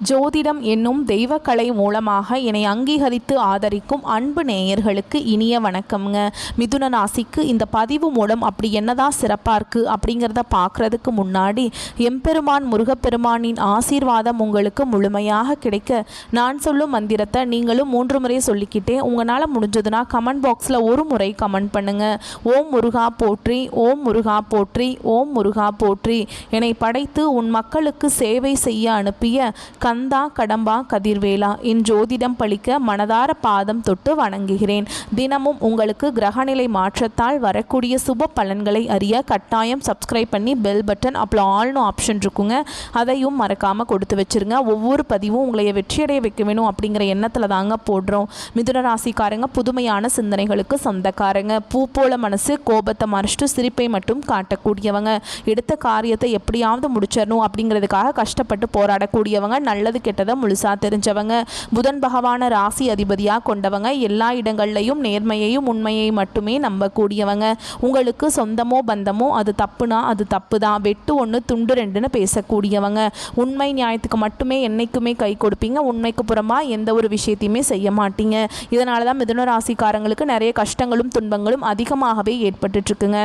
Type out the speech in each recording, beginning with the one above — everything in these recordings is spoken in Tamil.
ஜோதிடம் என்னும் தெய்வக்கலை மூலமாக என்னை அங்கீகரித்து ஆதரிக்கும் அன்பு நேயர்களுக்கு இனிய வணக்கம்ங்க. மிதுன ராசிக்கு இந்த பதிவு மூலம் அப்படி என்னதான் சிறப்பாக இருக்குது அப்படிங்கிறத பார்க்குறதுக்கு முன்னாடி எம்பெருமான் முருகப்பெருமானின் ஆசீர்வாதம் உங்களுக்கு முழுமையாக கிடைக்க நான் சொல்லும் மந்திரத்தை நீங்களும் 3 முறை சொல்லிக்கிட்டே உங்களால் முடிஞ்சதுன்னா கமெண்ட் பாக்ஸில் ஒரு முறை கமெண்ட் பண்ணுங்கள். ஓம் முருகா போற்றி, ஓம் முருகா போற்றி, ஓம் முருகா போற்றி. என்னை படைத்து உன் மக்களுக்கு சேவை செய்ய அனுப்பிய கந்தா கடம்பா கதிர்வேலா என் ஜோதிடம் பழிக்க மனதார பாதம் தொட்டு வணங்குகிறேன். தினமும் உங்களுக்கு கிரகநிலை மாற்றத்தால் வரக்கூடிய சுப பலன்களை அறிய கட்டாயம் சப்ஸ்கிரைப் பண்ணி பெல் பட்டன் அப்புறம் ஆல்னு ஆப்ஷன் இருக்குங்க, அதையும் மறக்காமல் கொடுத்து வச்சுருங்க. ஒவ்வொரு பதிவும் உங்களை வெற்றியடைய வைக்க வேணும் அப்படிங்கிற எண்ணத்தில் தாங்க போடுறோம். மிதுன ராசிக்காரங்க புதுமையான சிந்தனைகளுக்கு சொந்தக்காரங்க. பூ போல மனசு, கோபத்தை மறைச்சிட்டு சிரிப்பை மட்டும் காட்டக்கூடியவங்க. எடுத்த காரியத்தை எப்படியாவது முடிச்சிடணும் அப்படிங்கிறதுக்காக கஷ்டப்பட்டு போராடக்கூடியவங்க. நல்லது கெட்டதை முழுசா தெரிஞ்சவங்க. புதன் பகவான ராசி அதிபதியாக கொண்டவங்க. எல்லா இடங்கள்லையும் நேர்மையையும் உண்மையை மட்டுமே நம்பக்கூடியவங்க. உங்களுக்கு சொந்தமோ பந்தமோ அது தப்புனா அது தப்பு தான், வெட்டு 1 துண்டு 2ன்னு பேசக்கூடியவங்க. உண்மை நியாயத்துக்கு மட்டுமே என்னைக்குமே கை கொடுப்பீங்க. உண்மைக்கு புறமா எந்த ஒரு விஷயத்தையுமே செய்ய மாட்டீங்க. இதனால தான் மிதுன ராசிக்காரங்களுக்கு நிறைய கஷ்டங்களும் துன்பங்களும் அதிகமாகவே ஏற்பட்டுட்டு இருக்குங்க.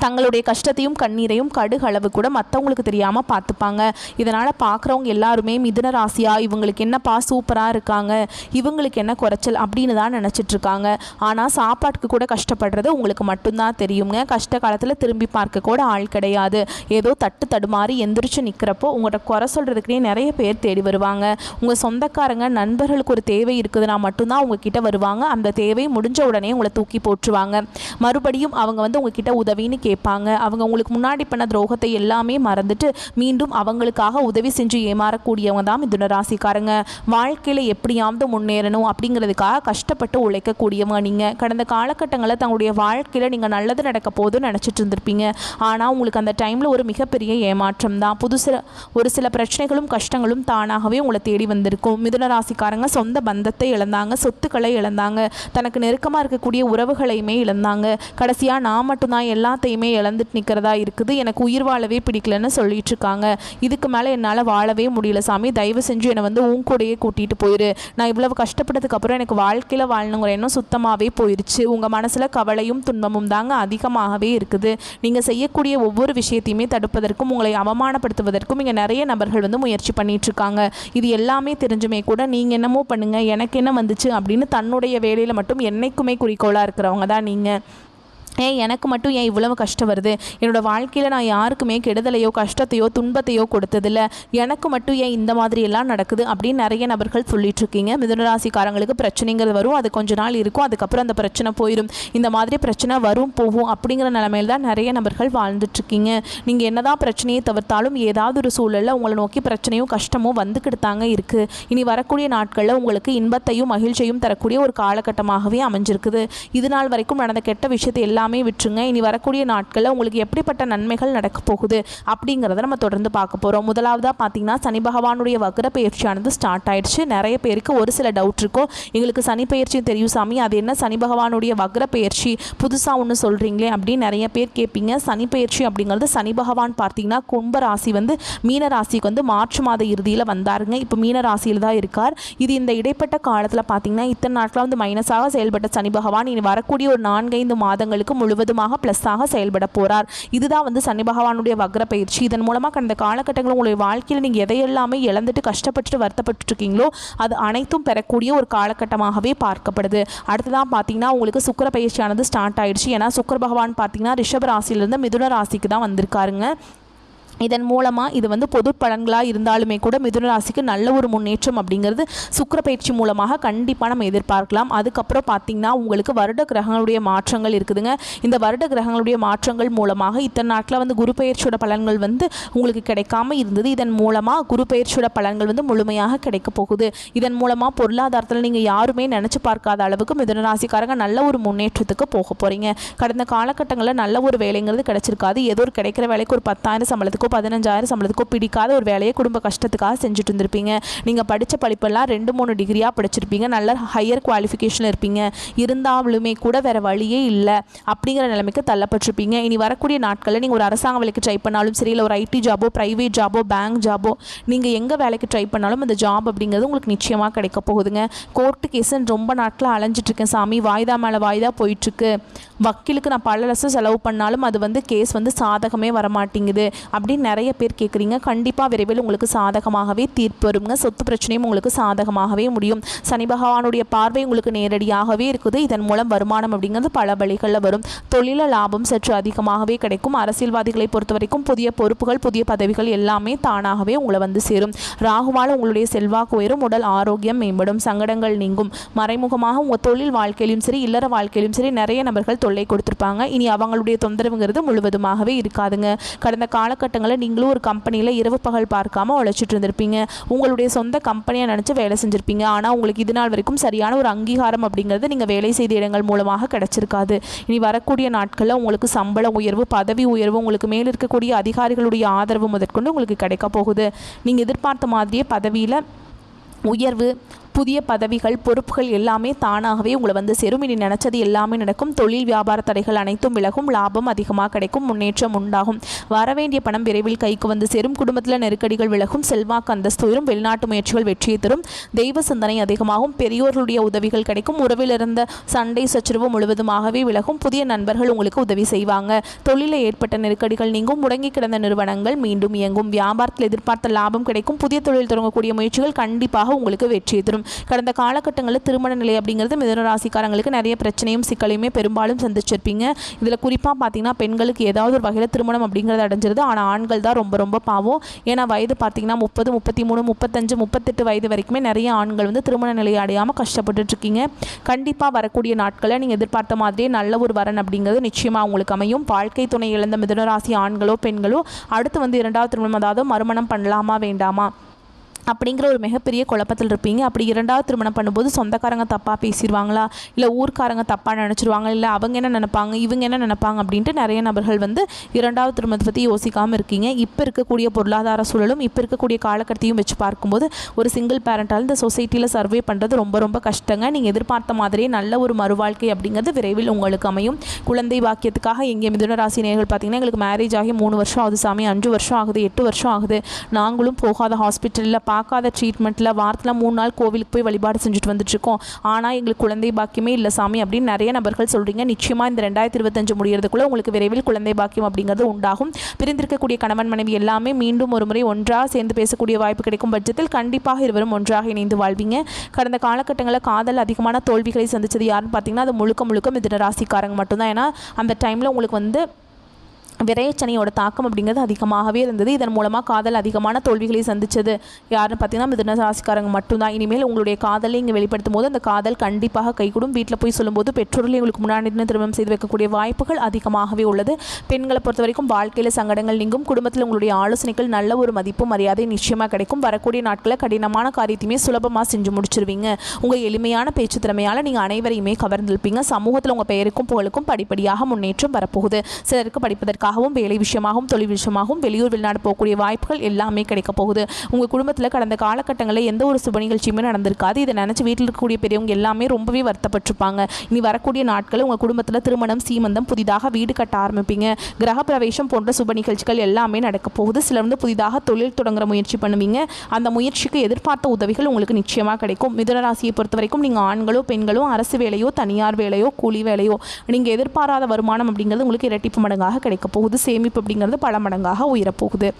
தங்களுடைய கஷ்டத்தையும் கண்ணீரையும் கடுகளவு கூட மற்றவங்களுக்கு தெரியாமல் பார்த்துப்பாங்க. இதனால் பார்க்குறவங்க எல்லாருமே மிதுன ராசியா இவங்களுக்கு என்னப்பா சூப்பராக இருக்காங்க, இவங்களுக்கு என்ன குறைச்சல் அப்படின்னு தான் நினச்சிட்ருக்காங்க. ஆனால் சாப்பாட்டுக்கு கூட கஷ்டப்படுறது உங்களுக்கு மட்டும்தான் தெரியுங்க. கஷ்ட காலத்தில் திரும்பி பார்க்க கூட ஆள் கிடையாது. ஏதோ தட்டு தடுமாறி எந்திரிச்சு நிற்கிறப்போ உங்கள்கிட்ட குறை சொல்கிறதுக்குனே நிறைய பேர் தேடி வருவாங்க. உங்கள் சொந்தக்காரங்க நண்பர்களுக்கு ஒரு தேவை இருக்குதுன்னா மட்டும்தான் உங்ககிட்ட வருவாங்க. அந்த தேவை முடிஞ்ச உடனே உங்களை தூக்கி போட்டுருவாங்க. மறுபடியும் அவங்க உங்ககிட்ட உதவின்னு கேட்பாங்க. அவங்க உங்களுக்கு முன்னாடி பண்ண துரோகத்தை எல்லாமே மறந்துட்டு மீண்டும் அவங்களுக்காக உதவி செஞ்சு ஏமாறக்கூடியவங்க தான் மிதுன ராசிக்காரங்க. வாழ்க்கையில் எப்படியாவது முன்னேறணும் அப்படிங்கிறதுக்காக கஷ்டப்பட்டு உழைக்கக்கூடியவங்க. நீங்கள் கடந்த காலகட்டங்களில் தங்களுடைய வாழ்க்கையில் நீங்கள் நல்லது நடக்க போதுன்னு நினச்சிட்டு இருந்திருப்பீங்க. ஆனால் உங்களுக்கு அந்த டைமில் ஒரு மிகப்பெரிய ஏமாற்றம் தான். ஒரு சில பிரச்சனைகளும் கஷ்டங்களும் தானாகவே உங்களை தேடி வந்திருக்கும். மிதுன ராசிக்காரங்க சொந்த பந்தத்தை இழந்தாங்க, சொத்துக்களை இழந்தாங்க, தனக்கு நெருக்கமாக இருக்கக்கூடிய உறவுகளையுமே இழந்தாங்க. கடைசியாக நான் மட்டும்தான் எல்லாத்தையுமே இழந்துட்டு நிற்கிறதா இருக்குது, எனக்கு உயிர் வாழவே பிடிக்கலன்னு சொல்லிட்டு இருக்காங்க. இதுக்கு மேலே என்னால் வாழவே முடியல சாமி, தயவு செஞ்சு என்னை உன் கூடையே கூட்டிகிட்டு போயிரு. நான் இவ்வளவு கஷ்டப்பட்டதுக்கு அப்புறம் எனக்கு வாழ்க்கையில் வாழணுங்கிற எண்ணம் சுத்தமாகவே போயிடுச்சு. உங்கள் மனசில் கவலையும் துன்பமும் தாங்க அதிகமாகவே இருக்குது. நீங்கள் செய்யக்கூடிய ஒவ்வொரு விஷயத்தையுமே தடுப்பதற்கும் உங்களை அவமானப்படுத்துவதற்கும் இங்கே நிறைய நபர்கள் முயற்சி பண்ணிட்டு இருக்காங்க. இது எல்லாமே தெரிஞ்சுமே கூட நீங்கள் என்னமோ பண்ணுங்க, எனக்கு என்ன வந்துச்சு அப்படின்னு தன்னுடைய வேலையில் மட்டும் என்னைக்குமே குறிக்கோளாக இருக்கிறவங்க தான் நீங்கள். எனக்கு மட்டும் ஏன் இவ்வளவு கஷ்டம் வருது, என்னோடய வாழ்க்கையில் நான் யாருக்குமே கெடுதலையோ கஷ்டத்தையோ துன்பத்தையோ கொடுத்ததில்ல, எனக்கு மட்டும் ஏன் இந்த மாதிரி எல்லாம் நடக்குது அப்படின்னு நிறைய நபர்கள் சொல்லிட்டுருக்கீங்க. மிதுனராசிக்காரங்களுக்கு பிரச்சனைங்கிறது வரும், அது கொஞ்ச நாள் இருக்கும், அதுக்கப்புறம் அந்த பிரச்சனை போயிடும். இந்த மாதிரி பிரச்சனை வரும் போகும் அப்படிங்கிற நிலைமையில் தான் நிறைய நபர்கள் வாழ்ந்துட்டுருக்கீங்க. நீங்கள் என்னதான் பிரச்சனையை தவிர்த்தாலும் ஏதாவது ஒரு சூழலில் உங்களை நோக்கி பிரச்சனையும் கஷ்டமும் வந்துக்கிட்டு தாங்க இருக்குது. இனி வரக்கூடிய நாட்களில் உங்களுக்கு இன்பத்தையும் மகிழ்ச்சியும் தரக்கூடிய ஒரு காலகட்டமாகவே அமைஞ்சிருக்குது. இது நாள் வரைக்கும் நடந்த கெட்ட விஷயத்தை எல்லாம் விட்டுருங்க. இனி வரக்கூடிய நாட்களில் உங்களுக்கு எப்படிப்பட்ட நன்மைகள் நடக்க போகுது அப்படிங்கிறத நம்ம தொடர்ந்து பார்க்க போகிறோம். முதலாவதாக பார்த்தீங்கன்னா சனி பகவானுடைய வக்ர பயிற்சியானது ஸ்டார்ட் ஆயிடுச்சு. நிறைய பேருக்கு ஒரு சில டவுட் இருக்கும், எங்களுக்கு சனி பயிற்சி தெரியும் சாமி, அது என்ன சனி பகவானுடைய வக்ர பயிற்சி புதுசாக ஒன்று சொல்கிறீங்களே அப்படின்னு நிறைய பேர் கேட்பீங்க. சனி பயிற்சி அப்படிங்கிறது சனி பகவான் பார்த்தீங்கன்னா கும்ப ராசி மீன ராசிக்கு மார்ச் மாத இறுதியில் வந்தாருங்க. இப்போ மீன ராசியில் தான் இருக்கார். இது இந்த இடைப்பட்ட காலத்தில் பார்த்தீங்கன்னா இத்தனை நாட்களாக மைனஸாக செயல்பட்ட சனி பகவான் இனி வரக்கூடிய ஒரு 4-5 மாதங்களுக்கு முழுவதுமாக பிளஸ்ஸாக செயல்பட போறார். இதுதான் சனி பகவானுடைய வக்ர பயிற்சி. இதன் மூலமாக கடந்த காலகட்டங்களில் உங்களுடைய வாழ்க்கையில் நீங்கள் எதையெல்லாமே இழந்துட்டு கஷ்டப்பட்டு வருத்தப்பட்டு இருக்கீங்களோ அது அனைத்தும் பெறக்கூடிய ஒரு காலகட்டமாகவே பார்க்கப்படுது. அடுத்ததான் பார்த்தீங்கன்னா உங்களுக்கு சுக்கிர பயிற்சியானது ஸ்டார்ட் ஆயிடுச்சு. ஏன்னா சுக்கிர பகவான் பார்த்தீங்கன்னா ரிஷப ராசியிலிருந்து மிதுன ராசிக்கு தான் வந்திருக்காருங்க. இதன் மூலமாக இது பொது பலன்களாக இருந்தாலுமே கூட மிதுன ராசிக்கு நல்ல ஒரு முன்னேற்றம் அப்படிங்கிறது சுக்கிர பயிற்சி மூலமாக கண்டிப்பாக நம்ம எதிர்பார்க்கலாம். அதுக்கப்புறம் பார்த்திங்கன்னா உங்களுக்கு வருட கிரகங்களுடைய மாற்றங்கள் இருக்குதுங்க. இந்த வருட கிரகங்களுடைய மாற்றங்கள் மூலமாக இத்தனை நாட்டில் குரு பயிற்சியோட பலன்கள் உங்களுக்கு கிடைக்காம இருந்தது. இதன் மூலமாக குரு பயிற்சியோட பலன்கள் முழுமையாக கிடைக்க போகுது. இதன் மூலமாக பொருளாதாரத்தில் நீங்கள் யாருமே நினச்சி பார்க்காத அளவுக்கு மிதுன ராசிக்காரங்க நல்ல ஒரு முன்னேற்றத்துக்கு போக போகிறீங்க. கடந்த காலகட்டங்களில் நல்ல ஒரு வேலைங்கிறது கிடைச்சிருக்காது. ஏதோ ஒரு கிடைக்கிற வேலைக்கு ஒரு 10,000 சம்பளத்துக்கு சம்பளத்துக்கோ 15,000 சம்பளத்துக்கோ பிடிக்காத ஒரு வேலையை குடும்ப கஷ்டத்துக்காக செஞ்சுட்டு இருந்திருப்பீங்க. நீங்கள் படித்த படிப்பெல்லாம் 2-3 டிகிரியாக படிச்சிருப்பீங்க. நல்ல ஹையர் குவாலிஃபிகேஷனில் இருப்பீங்க. இருந்தாலுமே கூட வேறு வழியே இல்லை அப்படிங்கிற நிலைமைக்கு தள்ளப்பட்டிருப்பீங்க. இனி வரக்கூடிய நாட்களில் நீங்கள் ஒரு அரசாங்க வேலைக்கு ட்ரை பண்ணாலும் சரி, இல்லை ஒரு ஐடி ஜாபோ, ப்ரைவேட் ஜாபோ, பேங்க் ஜாபோ, நீங்கள் எங்கே வேலைக்கு ட்ரை பண்ணாலும் அந்த ஜாப் அப்படிங்கிறது உங்களுக்கு நிச்சயமாக கிடைக்க போகுதுங்க. கோர்ட்டு கேஸுன்னு ரொம்ப நாட்களாக அலைஞ்சிட்ருக்கேன் சாமி, வாய்தா மேலே வாய்தா போயிட்டுருக்கு, வக்கீலுக்கு நான் பல லட்சம் செலவு பண்ணாலும் அது கேஸ் சாதகமே வரமாட்டேங்குது அப்படின்னு நிறைய பேர் கேட்குறீங்க. கண்டிப்பாக விரைவில் உங்களுக்கு சாதகமாகவே தீர்ப்பு வருங்க. சொத்து பிரச்சனையும் உங்களுக்கு சாதகமாகவே முடியும். சனி பகவானுடைய பார்வை உங்களுக்கு நேரடியாகவே இருக்குது. இதன் மூலம் வருமானம் அப்படிங்கிறது பல வழிகளில் வரும். தொழில லாபம் சற்று அதிகமாகவே கிடைக்கும். அரசியல்வாதிகளை பொறுத்த வரைக்கும் புதிய பொறுப்புகள், புதிய பதவிகள் எல்லாமே தானாகவே உங்களை சேரும். ராகுவால் உங்களுடைய செல்வாக்கு உயரும். உடல் ஆரோக்கியம் மேம்படும். சங்கடங்கள் நீங்கும். மறைமுகமாக உங்கள் தொழில் வாழ்க்கையிலும் சரி, இல்லற வாழ்க்கையிலும் சரி நிறைய நபர்கள் தொல்லை கொடுத்துருப்பாங்க. இனி அவங்களுடைய தொந்தரவுங்கிறது முழுவதுமாகவே இருக்காதுங்க. கடந்த காலகட்டங்களில் நீங்களும் ஒரு கம்பெனியில் இரவு பகல் பார்க்காம உழைச்சிட்டு இருந்திருப்பீங்க. உங்களுடைய சொந்த கம்பெனியை நினச்சி வேலை செஞ்சுருப்பீங்க. ஆனால் உங்களுக்கு இது நாள் வரைக்கும் சரியான ஒரு அங்கீகாரம் அப்படிங்கிறது நீங்கள் வேலை செய்த இடங்கள் மூலமாக கிடைச்சிருக்காது. இனி வரக்கூடிய நாட்களில் உங்களுக்கு சம்பள உயர்வு, பதவி உயர்வு, உங்களுக்கு மேல் இருக்கக்கூடிய அதிகாரிகளுடைய ஆதரவு முதற்கொண்டு உங்களுக்கு கிடைக்க போகுது. நீங்கள் எதிர்பார்த்த மாதிரியே பதவியில் உயர்வு, புதிய பதவிகள், பொறுப்புகள் எல்லாமே தானாகவே உங்களை சேரும். இனி நினச்சது எல்லாமே நடக்கும். தொழில் வியாபார தடைகள் அனைத்தும் விலகும். லாபம் அதிகமாக கிடைக்கும். முன்னேற்றம் உண்டாகும். வரவேண்டிய பணம் விரைவில் கைக்கு சேரும். குடும்பத்தில் நெருக்கடிகள் விலகும். செல்வாக்கு அந்தஸ்து உயரும். வெளிநாட்டு முயற்சிகள் வெற்றியை தரும். தெய்வ சிந்தனை அதிகமாகும். பெரியோர்களுடைய உதவிகள் கிடைக்கும். உறவில் இருந்த சண்டை சச்சரவு முழுவதுமாகவே விலகும். புதிய நண்பர்கள் உங்களுக்கு உதவி செய்வாங்க. தொழிலில் ஏற்பட்ட நெருக்கடிகள் நீங்கும். முடங்கி கிடந்த நிறுவனங்கள் மீண்டும் இயங்கும். வியாபாரத்தில் எதிர்பார்த்த லாபம் கிடைக்கும். புதிய தொழில் தொடங்கக்கூடிய முயற்சிகள் கண்டிப்பாக உங்களுக்கு வெற்றியை தரும். கடந்த காலகட்டங்களில் திருமண நிலை அப்படிங்கிறது மிதுன ராசிக்காரங்களுக்கு நிறைய பிரச்சனையும் சிக்கலையுமே பெரும்பாலும் சந்திச்சிருப்பீங்க. இதில் குறிப்பாக பார்த்தீங்கன்னா பெண்களுக்கு ஏதாவது ஒரு வகையில் திருமணம் அப்படிங்கிறது அடைஞ்சிருது. ஆனால் ஆண்கள் தான் ரொம்ப ரொம்ப பாவம். ஏன்னா வயது பார்த்தீங்கன்னா 30, 33, 35, 38 வயது வரைக்குமே நிறைய ஆண்கள் திருமண நிலையை அடையாமல் கஷ்டப்பட்டுருக்கீங்க. கண்டிப்பாக வரக்கூடிய நாட்களில் நீங்கள் எதிர்பார்த்த மாதிரியே நல்ல ஒரு வரன் அப்படிங்கிறது நிச்சயமாக உங்களுக்கு அமையும். வாழ்க்கை துணை இழந்த மிதுன ராசி ஆண்களோ பெண்களோ அடுத்து 2வது திருமணம், அதாவது மறுமணம் பண்ணலாமா வேண்டாமா அப்படிங்கிற ஒரு மிகப்பெரிய குழப்பத்தில் இருப்பீங்க. அப்படி 2வது திருமணம் பண்ணும்போது சொந்தக்காரங்க தப்பாக பேசிடுவாங்களா, இல்லை ஊர்க்காரங்க தப்பாக நினச்சிருவாங்க, இல்லை அவங்க என்ன நினைப்பாங்க, இவங்க என்ன நினைப்பாங்க அப்படின்ட்டு நிறைய நபர்கள் 2வது திருமணத்தை பற்றி யோசிக்காமல் இருக்கீங்க. இப்போ இருக்கக்கூடிய பொருளாதார சூழலும் இப்போ இருக்கக்கூடிய காலகட்டத்தையும் வச்சு பார்க்கும்போது ஒரு சிங்கிள் பேரண்டால் இந்த சொசைட்டியில் சர்வே பண்ணுறது ரொம்ப ரொம்ப கஷ்டங்க. நீங்கள் எதிர்பார்த்த மாதிரியே நல்ல ஒரு மறுவாழ்க்கை அப்படிங்கிறது விரைவில் உங்களுக்கு அமையும். குழந்தை பாக்கியத்துக்காக எங்கே மிதுன ராசி நேயர்கள் பார்த்தீங்கன்னா எங்களுக்கு மேரேஜ் ஆகி 3 வருஷம் ஆகுது சாமி, 5 வருஷம் ஆகுது, 8 வருஷம் ஆகுது, நாங்களும் போகாத ஹாஸ்பிட்டலில் பார்க்காத ட்ரீட்மெண்ட்டில் வாரத்தில் 3 நாள் கோவிலுக்கு போய் வழிபாடு செஞ்சுட்டு வந்துட்டுருக்கோம். ஆனால் எங்களுக்கு குழந்தை பாக்கியமே இல்லை சாமி அப்படின்னு நிறைய நபர்கள் சொல்கிறீங்க. நிச்சயமாக இந்த 2025 முடிகிறதுக்குள்ளே உங்களுக்கு விரைவில் குழந்தை பாக்கியம் அப்படிங்கிறது உண்டாகும். பிரிந்திருக்கக்கூடிய கணவன் மனைவி எல்லாமே மீண்டும் ஒரு முறை ஒன்றாக சேர்ந்து பேசக்கூடிய வாய்ப்பு கிடைக்கும் பட்சத்தில் கண்டிப்பாக இருவரும் ஒன்றாக இணைந்து வாழ்வீங்க. கடந்த காலகட்டங்களில் காதல் அதிகமான தோல்விகளை சந்தித்தது யாருன்னு பார்த்தீங்கன்னா அது முழுக்க முழுக்க மிதுன ராசிக்காரங்க மட்டும்தான். ஏன்னா அந்த டைமில் உங்களுக்கு விரைச்சனையோட தாக்கம் அப்படிங்கிறது அதிகமாகவே இருந்தது. இதன் மூலமாக காதல் அதிகமான தோல்விகளை சந்தித்தது யாருன்னு பார்த்தீங்கன்னா மிதுன ராசிக்காரங்க மட்டும்தான். இனிமேல் உங்களுடைய காதலை இங்கே வெளிப்படுத்தும் போது அந்த காதல் கண்டிப்பாக கைகூடும். வீட்டில் போய் சொல்லும்போது பெற்றோர்கள் உங்களுக்கு முன்னாடி திருமணம் செய்து வைக்கக்கூடிய வாய்ப்புகள் அதிகமாகவே உள்ளது. பெண்களை பொறுத்த வரைக்கும் வாழ்க்கையில் சங்கடங்கள் நீங்கும். குடும்பத்தில் உங்களுடைய ஆலோசனைகள் நல்ல ஒரு மதிப்பு மரியாதை நிச்சயமாக கிடைக்கும். வரக்கூடிய நாட்களில் கடினமான காரியத்தையுமே சுலபமாக செஞ்சு முடிச்சிருவீங்க. உங்கள் எளிமையான பேச்சு திறமையால் நீங்கள் அனைவரையுமே கவர்ந்திருப்பீங்க. சமூகத்தில் உங்கள் பெயருக்கும் புகழுக்கும் படிப்படியாக முன்னேற்றம் வரப்போகுது. சிலருக்கு படிப்பதற்கு வேலை விஷயமாகவும் தொழில் விஷயமாகவும் வெளியூர் வெளிநாடு போகக்கூடிய வாய்ப்புகள் எல்லாமே கிடைக்க போகுது. உங்கள் குடும்பத்தில் கடந்த காலகட்டங்களில் எந்த ஒரு சுப நிகழ்ச்சியுமே நடந்திருக்காது. இதை நினச்சி வீட்டில் இருக்கக்கூடிய பெரியவங்க எல்லாமே ரொம்பவே வருத்தப்பட்டிருப்பாங்க. இனி வரக்கூடிய நாட்களில் உங்கள் குடும்பத்தில் திருமணம், சீமந்தம், புதிதாக வீடு கட்ட ஆரம்பிப்பீங்க. கிரக பிரவேசம் போன்ற சுப நிகழ்ச்சிகள் எல்லாமே நடக்க போகுது. சிலர் புதிதாக தொழில் தொடங்குற முயற்சி பண்ணுவீங்க. அந்த முயற்சிக்கு எதிர்பார்த்த உதவிகள் உங்களுக்கு நிச்சயமாக கிடைக்கும். மிதுன ராசியை பொறுத்த வரைக்கும் நீங்கள் ஆண்களோ பெண்களோ அரசு வேலையோ தனியார் வேலையோ கூலி வேலையோ நீங்கள் எதிர்பாராத வருமானம் அப்படிங்கிறது உங்களுக்கு இரட்டிப்பு மடங்காக கிடைக்க போகுது. சேமிப்பு அப்படிங்கிறது பல மடங்காக உயரப்போகுது.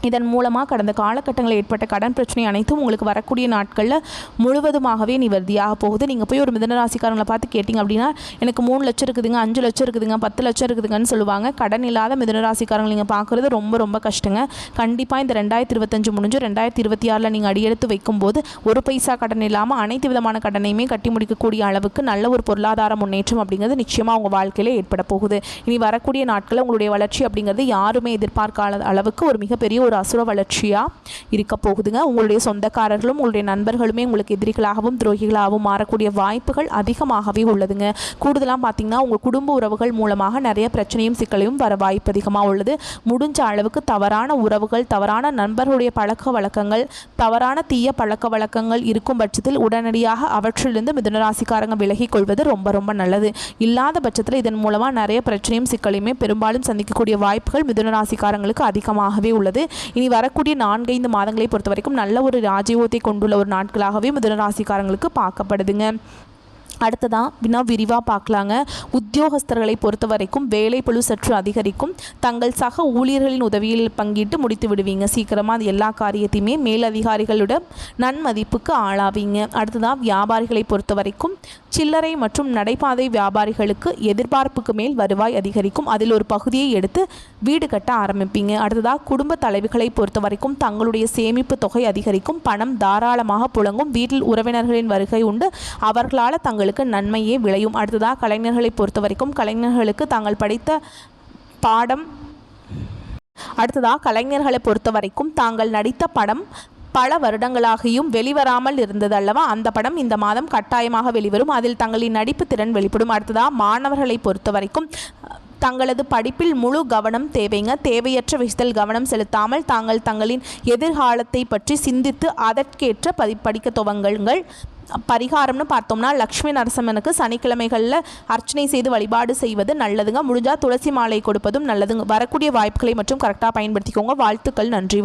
இதன் மூலமாக கடந்த காலகட்டங்களில் ஏற்பட்ட கடன் பிரச்சனை அனைத்தும் உங்களுக்கு வரக்கூடிய நாட்களில் முழுவதுமாகவே நிவர்த்தியாக போகுது. நீங்கள் போய் ஒரு மிதுன ராசிக்காரங்களை பார்த்து கேட்டிங்க அப்படின்னா எனக்கு 3 லட்சம் இருக்குதுங்க, 5 லட்சம் இருக்குதுங்க, 10 லட்சம் இருக்குதுங்கன்னு சொல்லுவாங்க. கடன் இல்லாத மிதுன ராசிக்காரங்களை நீங்கள் பார்க்குறது ரொம்ப ரொம்ப கஷ்டங்க. கண்டிப்பாக இந்த 2025 முடிஞ்சு 2026 நீங்கள் அடியெடுத்து வைக்கும்போது ஒரு பைசா கடன் இல்லாமல் அனைத்து விதமான கடனையுமே கட்டி முடிக்கக்கூடிய அளவுக்கு நல்ல ஒரு பொருளாதார முன்னேற்றம் அப்படிங்கிறது நிச்சயமாக உங்கள் வாழ்க்கையில் ஏற்பட போகுது. இனி வரக்கூடிய நாட்களில் உங்களுடைய வளர்ச்சி அப்படிங்கிறது யாருமே எதிர்பார்க்காத அளவுக்கு ஒரு மிகப்பெரிய ஒரு அசுர வளர்ச்சியாக இருக்க போகுதுங்க. உங்களுடைய சொந்தக்காரர்களும் உங்களுடைய நண்பர்களுமே உங்களுக்கு எதிரிகளாகவும் துரோகிகளாகவும் மாறக்கூடிய வாய்ப்புகள் அதிகமாகவே உள்ளதுங்க. கூடுதலாக பார்த்திங்கன்னா உங்கள் குடும்ப உறவுகள் மூலமாக நிறைய பிரச்சனையும் சிக்கலையும் வர வாய்ப்பு அதிகமாக உள்ளது. முடிஞ்ச அளவுக்கு தவறான உறவுகள், தவறான நண்பர்களுடைய பழக்க வழக்கங்கள், தவறான தீய பழக்க வழக்கங்கள் இருக்கும் பட்சத்தில் உடனடியாக அவற்றிலிருந்து மிதுனராசிக்காரங்க விலகிக் கொள்வது ரொம்ப ரொம்ப நல்லது. இல்லாத பட்சத்தில் இதன் மூலமாக நிறைய பிரச்சனையும் சிக்கலையுமே பெரும்பாலும் சந்திக்கக்கூடிய வாய்ப்புகள் மிதுனராசிக்காரங்களுக்கு அதிகமாகவே உள்ளது. இனி வரக்கூடிய 4-5 மாதங்களை பொறுத்த வரைக்கும் நல்ல ஒரு ராஜயோகத்தை கொண்டுள்ள ஒரு நாட்களாகவே மிதுனராசிக்காரங்களுக்கு பார்க்கப்படுதுங்க. அடுத்ததான் விரிவாக பார்க்கலாங்க. உத்தியோகஸ்தர்களை பொறுத்த வரைக்கும் வேலைப்பளு சற்று அதிகரிக்கும். தங்கள் சக ஊழியர்களின் உதவியில் பங்கிட்டு முடித்து விடுவீங்க. சீக்கிரமாக அது எல்லா காரியத்தையுமே மேலதிகாரிகளோட நன்மதிப்புக்கு ஆளாவீங்க. அடுத்ததான் வியாபாரிகளை பொறுத்த வரைக்கும் சில்லறை மற்றும் நடைபாதை வியாபாரிகளுக்கு எதிர்பார்ப்புக்கு மேல் வருவாய் அதிகரிக்கும். அதில் ஒரு பகுதியை எடுத்து வீடு கட்ட ஆரம்பிப்பீங்க. அடுத்ததாக குடும்ப தலைவிகளை பொறுத்த வரைக்கும் தங்களுடைய சேமிப்பு தொகை அதிகரிக்கும். பணம் தாராளமாக புழங்கும். வீட்டில் உறவினர்களின் வருகை உண்டு. அவர்களால் தங்களுக்கு நன்மையே விளையும். அடுத்ததாக கலைஞர்களை பொறுத்த வரைக்கும் கலைஞர்களுக்கு தாங்கள் படித்த பாடம் தாங்கள் நடித்த படம் பல வருடங்களாகியும் வெளிவராமல் இருந்தது அல்லவா, அந்த படம் இந்த மாதம் கட்டாயமாக வெளிவரும். அதில் தங்களின் நடிப்பு திறன் வெளிப்படும். அடுத்ததாக மாணவர்களை பொறுத்த வரைக்கும் தங்களது படிப்பில் முழு கவனம் தேவைங்க. தேவையற்ற விஷயத்தில் கவனம் செலுத்தாமல் தங்களின் எதிர்காலத்தை பற்றி சிந்தித்து அதற்கேற்ற படிக்க துவங்குங்கள். பரிகாரம்னு பார்த்தோம்னா லக்ஷ்மி நரசிம்மனுக்கு சனிக்கிழமைகளில் அர்ச்சனை செய்து வழிபாடு செய்வது நல்லதுங்க. முடிஞ்சால் துளசி மாலை கொடுப்பதும் நல்லதுங்க. வரக்கூடிய வாய்ப்புகளை மற்றும் கரெக்டாக பயன்படுத்திக்கோங்க. வாழ்த்துக்கள். நன்றி.